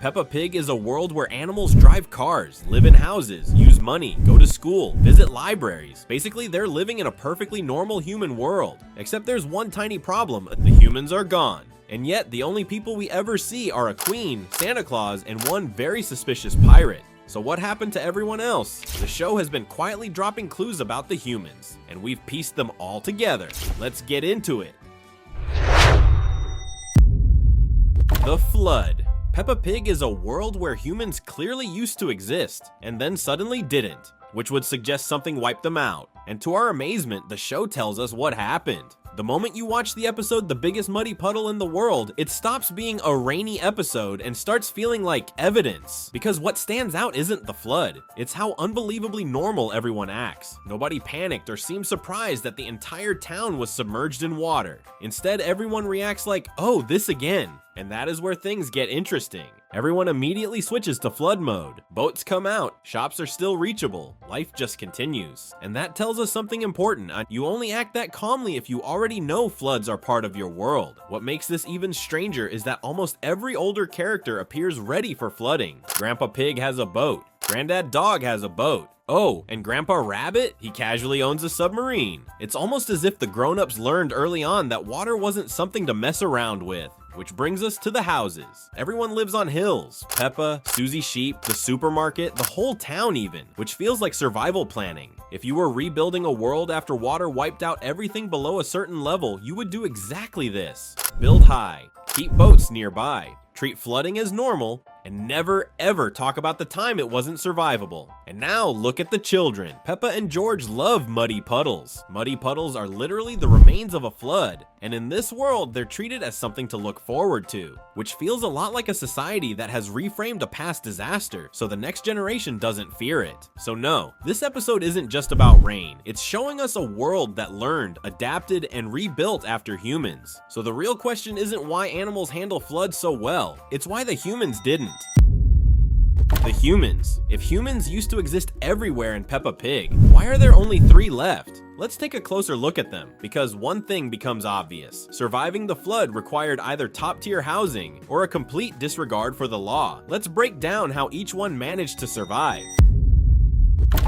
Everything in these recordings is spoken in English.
Peppa Pig is a world where animals drive cars, live in houses, use money, go to school, visit libraries. Basically, they're living in a perfectly normal human world. Except there's one tiny problem: the humans are gone. And yet, the only people we ever see are a queen, Santa Claus, and one very suspicious pirate. So what happened to everyone else? The show has been quietly dropping clues about the humans, and we've pieced them all together. Let's get into it. The Flood. Peppa Pig is a world where humans clearly used to exist, and then suddenly didn't, which would suggest something wiped them out. And to our amazement, the show tells us what happened. The moment you watch the episode The Biggest Muddy Puddle in the World, it stops being a rainy episode and starts feeling like evidence. Because what stands out isn't the flood, it's how unbelievably normal everyone acts. Nobody panicked or seemed surprised that the entire town was submerged in water. Instead, everyone reacts like, "Oh, this again." And that is where things get interesting. Everyone immediately switches to flood mode. Boats come out, shops are still reachable, life just continues. And that tells us something important. You only act that calmly if you already know floods are part of your world. What makes this even stranger is that almost every older character appears ready for flooding. Grandpa Pig has a boat. Granddad Dog has a boat. Oh, and Grandpa Rabbit? He casually owns a submarine. It's almost as if the grown-ups learned early on that water wasn't something to mess around with. Which brings us to the houses. Everyone lives on hills. Peppa, SUZY sheep, the supermarket, the whole town even, which feels like survival planning. If you were rebuilding a world after water wiped out everything below a certain level, you would do exactly this. Build high, keep boats nearby, treat flooding as normal, and never ever talk about the time it wasn't survivable. And now look at the children. Peppa and George love muddy puddles. Muddy puddles are literally the remains of a flood, and in this world they're treated as something to look forward to, which feels a lot like a society that has reframed a past disaster so the next generation doesn't fear it. So no, this episode isn't just about rain. It's showing us a world that learned, adapted, and rebuilt after humans. So the real question isn't why animals handle floods so well, it's why the humans didn't. The humans. If humans used to exist everywhere in Peppa Pig, why are there only 3 left? Let's take a closer look at them, because one thing becomes obvious. Surviving the flood required either top-tier housing or a complete disregard for the law. Let's break down how each one managed to survive.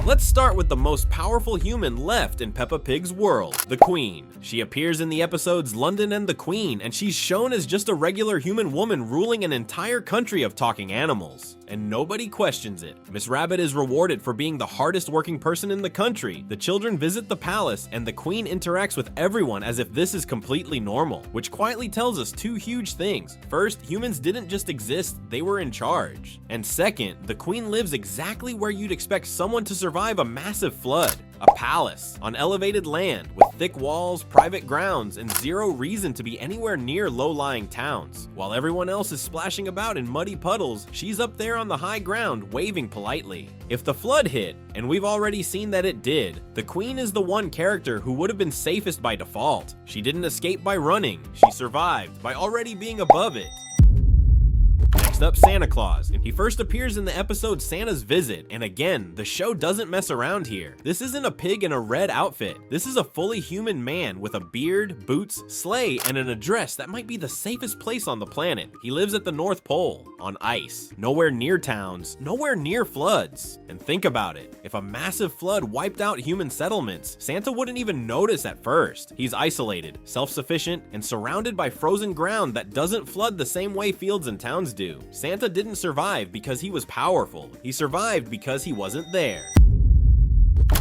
Let's start with the most powerful human left in Peppa Pig's world, the Queen. She appears in the episodes London and the Queen, and she's shown as just a regular human woman ruling an entire country of talking animals. And nobody questions it. Miss Rabbit is rewarded for being the hardest working person in the country. The children visit the palace, and the Queen interacts with everyone as if this is completely normal, which quietly tells us 2 huge things. First, humans didn't just exist, they were in charge. And second, the Queen lives exactly where you'd expect someone to survive a massive flood. A palace on elevated land with thick walls, private grounds, and 0 reason to be anywhere near low-lying towns. While everyone else is splashing about in muddy puddles, she's up there on the high ground waving politely. If the flood hit, and we've already seen that it did, the Queen is the one character who would have been safest by default. She didn't escape by running, she survived by already being above it. Next up, Santa Claus. He first appears in the episode Santa's Visit, and again, the show doesn't mess around here. This isn't a pig in a red outfit. This is a fully human man with a beard, boots, sleigh, and an address that might be the safest place on the planet. He lives at the North Pole, on ice, nowhere near towns, nowhere near floods. And think about it, if a massive flood wiped out human settlements, Santa wouldn't even notice at first. He's isolated, self-sufficient, and surrounded by frozen ground that doesn't flood the same way fields and towns do. Santa didn't survive because he was powerful. He survived because he wasn't there.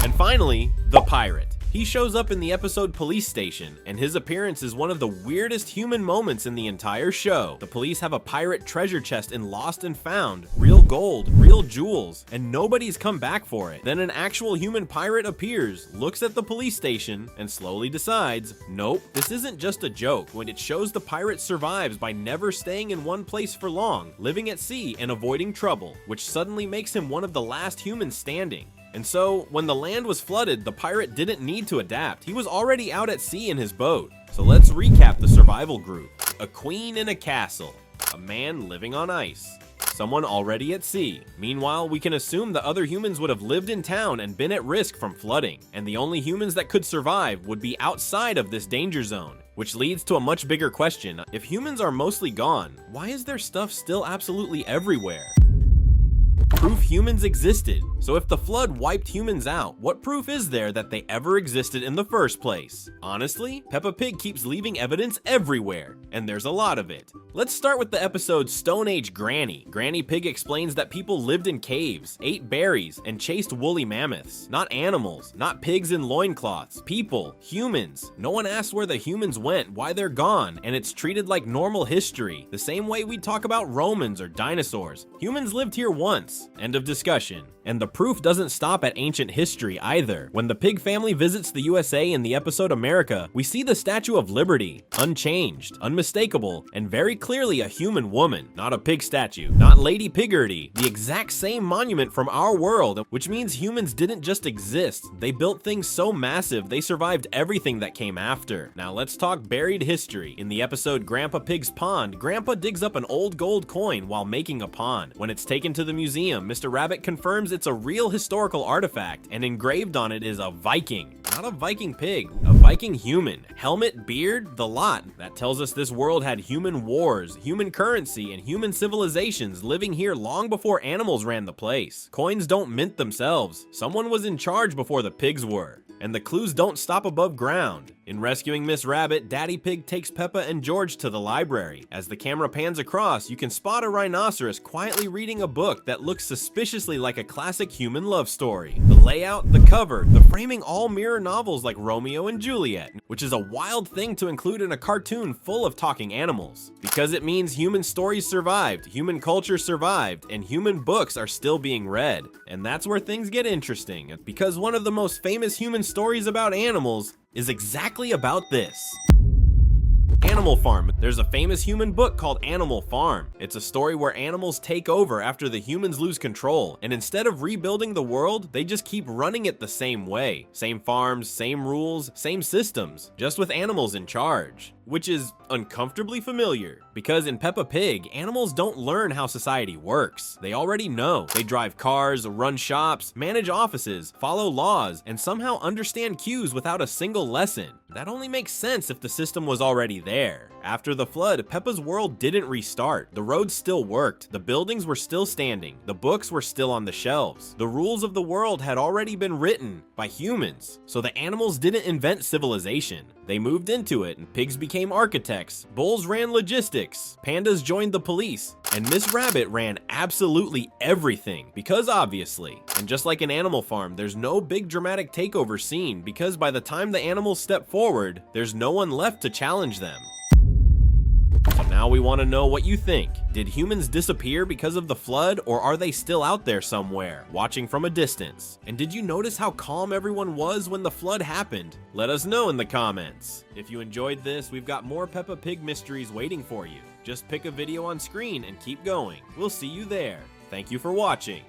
And finally, the pirate. He shows up in the episode Police Station, and his appearance is one of the weirdest human moments in the entire show. The police have a pirate treasure chest in Lost and Found, real gold, real jewels, and nobody's come back for it. Then an actual human pirate appears, looks at the police station, and slowly decides, nope, this isn't just a joke, when it shows the pirate survives by never staying in one place for long, living at sea and avoiding trouble, which suddenly makes him one of the last humans standing. And so, when the land was flooded, the pirate didn't need to adapt. He was already out at sea in his boat. So let's recap the survival group. A queen in a castle. A man living on ice. someone already at sea. Meanwhile, we can assume the other humans would have lived in town and been at risk from flooding, and the only humans that could survive would be outside of this danger zone. Which leads to a much bigger question. If humans are mostly gone, why is their stuff still absolutely everywhere? Proof humans existed. So if the flood wiped humans out, what proof is there that they ever existed in the first place? Honestly, Peppa Pig keeps leaving evidence everywhere, and there's a lot of it. Let's start with the episode Stone Age Granny. Granny Pig explains that people lived in caves, ate berries, and chased woolly mammoths. Not animals, not pigs in loincloths, people, humans. No one asks where the humans went, why they're gone, and it's treated like normal history, the same way we talk about Romans or dinosaurs. Humans lived here once. End of discussion. And the proof doesn't stop at ancient history either. When the pig family visits the USA in the episode America, we see the Statue of Liberty, unchanged, unmistakable, and very clearly a human woman, not a pig statue, not Lady Piggerty, the exact same monument from our world, which means humans didn't just exist, they built things so massive they survived everything that came after. Now let's talk buried history. In the episode Grandpa Pig's Pond, Grandpa digs up an old gold coin while making a pond. When it's taken to the museum, Mr. Rabbit confirms it's a real historical artifact, and engraved on it is a Viking. Not a Viking pig, a Viking human. Helmet, beard, the lot. That tells us this world had human wars, human currency, and human civilizations living here long before animals ran the place. Coins don't mint themselves. Someone was in charge before the pigs were. And the clues don't stop above ground. In rescuing Miss Rabbit, Daddy Pig takes Peppa and George to the library. As the camera pans across, you can spot a rhinoceros quietly reading a book that looks suspiciously like a classic human love story. The layout, the cover, the framing all mirror novels like Romeo and Juliet, which is a wild thing to include in a cartoon full of talking animals. Because it means human stories survived, human culture survived, and human books are still being read. And that's where things get interesting, because one of the most famous human stories about animals is exactly about this. Animal Farm. There's a famous human book called Animal Farm. It's a story where animals take over after the humans lose control, and instead of rebuilding the world, they just keep running it the same way. Same farms, same rules, same systems, just with animals in charge. Which is uncomfortably familiar, because in Peppa Pig, animals don't learn how society works. They already know. They drive cars, run shops, manage offices, follow laws, and somehow understand cues without a single lesson. That only makes sense if the system was already there. After the flood, Peppa's world didn't restart. The roads still worked, the buildings were still standing, the books were still on the shelves. The rules of the world had already been written by humans, so the animals didn't invent civilization. They moved into it, and pigs became architects, bulls ran logistics, pandas joined the police, and Miss Rabbit ran absolutely everything, because obviously. And just like in Animal Farm, there's no big dramatic takeover scene, because by the time the animals step forward, there's no one left to challenge them. So now we want to know what you think. Did humans disappear because of the flood, or are they still out there somewhere, watching from a distance? And did you notice how calm everyone was when the flood happened? Let us know in the comments. If you enjoyed this, we've got more Peppa Pig mysteries waiting for you. Just pick a video on screen and keep going. We'll see you there. Thank you for watching.